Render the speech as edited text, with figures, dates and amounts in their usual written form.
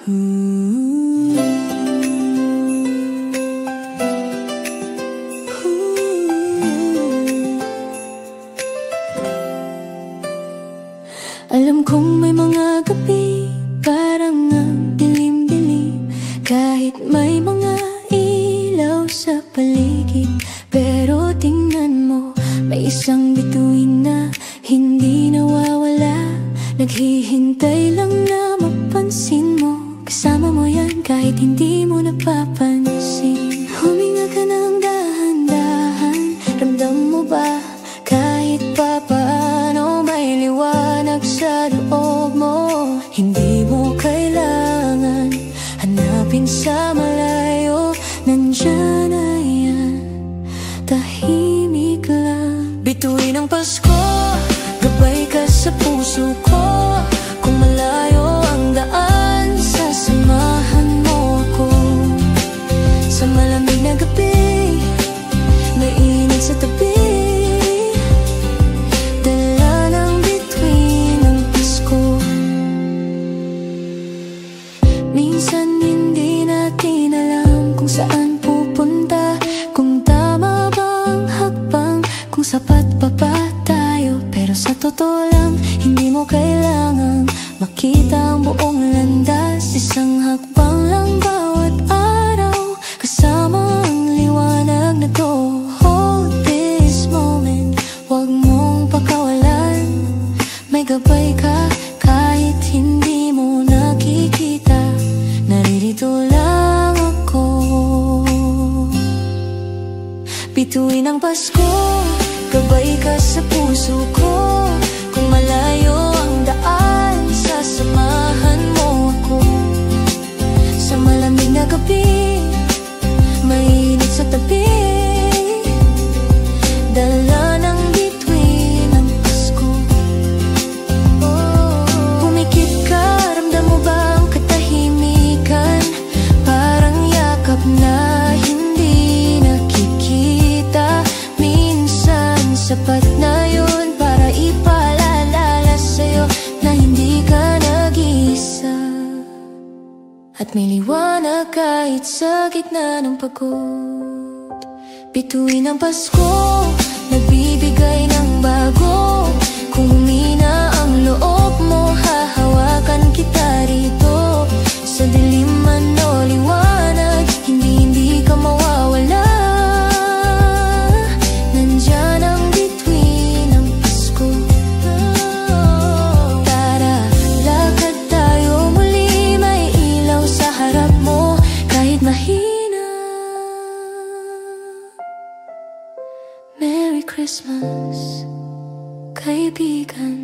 Alam kong may mga gabi parang ang dilim-dilim, kahit may mga ilaw sa paligid. Pero tingnan mo, may isang bituin na hindi nawawala, naghihintay lang na mapansin mo. Kasama mo yan kahit hindi mo napapansin. Huminga ka ng dahan-dahan, ramdam mo ba kahit pa paano may liwanag sa loob mo? Hindi mo kailangan hanapin sa malayo, nandyan na yan, tahimik lang. Bituin ng Pasko, gabay ka sa puso ko. Kung malayo ang daan, sasamahan mo ako. Sa malamig na gabi, mainit sa tabi, minsan hindi natin alam kung saan pupunta, kung tama bang hakbang, kung sapat pa ba tayo. Pero sa totoo lang, hindi mo kailangang makita ang buong landas. Isang hakbang lang bawat araw, kasama ang liwanag na to. Hold this moment, wag mong pakawalan. May gabay ka kahit hindi mo nakikita, naririto lang ako. Bituin ng Pasko, gabay ka sa puso ko. Kung malayo ang daan, sasamahan mo ako. Sa malamig na gabi, mainit sa tabi, dala ng bituin ng Pasko. Pumikit ka, ramdam mo ba ang katahimikan? Parang yakap na hindi nakikita. Minsan sapat na yun para ipaalala sa'yo na hindi ka nag-iisa. At may liwanag kahit sa gitna ng pagod. Bituin ng Pasko, nagbibigay ng bago. Kung humina ang loob mo, hahawakan kita rito. Sa dilim man o liwanag, hindi ka mawawala. Nandyan ang bituin ng Pasko. Tara, lakad tayo muli, may ilaw sa harap mo kahit mahina. Merry Christmas, kaibigan.